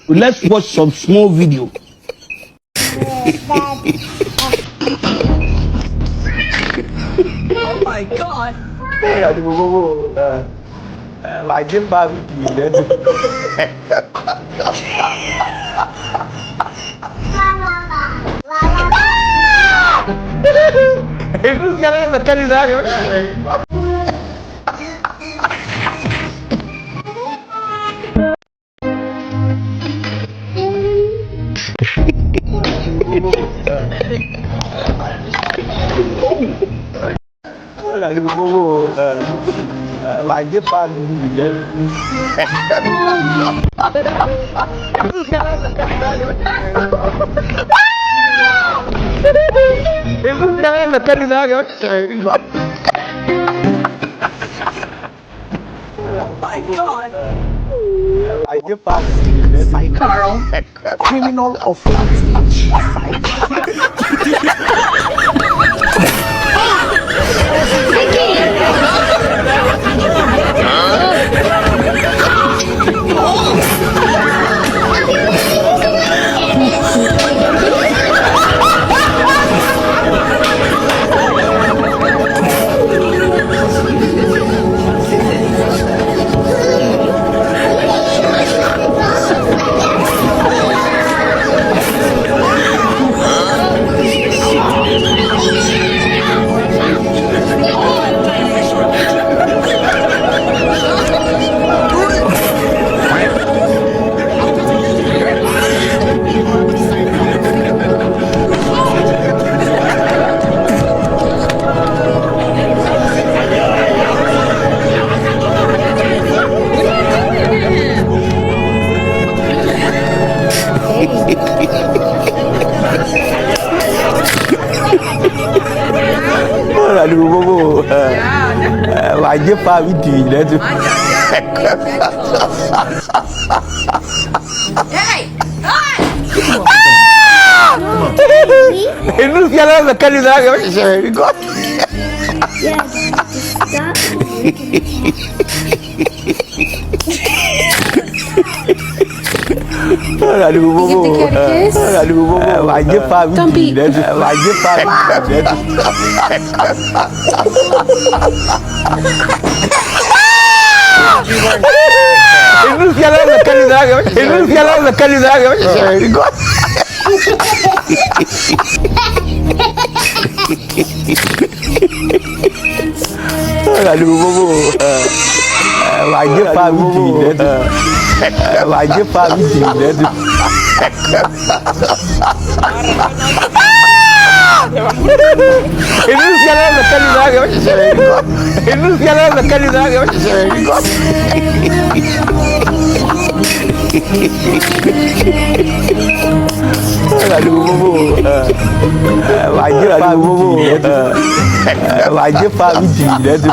Let's watch some small video. Oh my God. I didn't buy Itu sekarang makan di sana. Lagi bobo. Lagi pagi. Itu sekarang makan di sana. My God. Lagi pagi. Carl. Criminal offense. Aduh bobo. Wajib pak video dah tu. Hey! Itu sekarang makan di sana. Yes. Stop. Aduh bobo. Aduh bobo. Wajib pak video dah tu. Wajib pak video dah tu. Itu sekarang makan di sana. Itu sekarang makan di sana. Aduh bobo. Wajib pak video dah tu. Wajib pak video dah tu. Itu sekarang makan di sana. Itu sekarang makan di sana. Aduh bobo. Wajib pak video dah tu. Wajib pak video dah tu.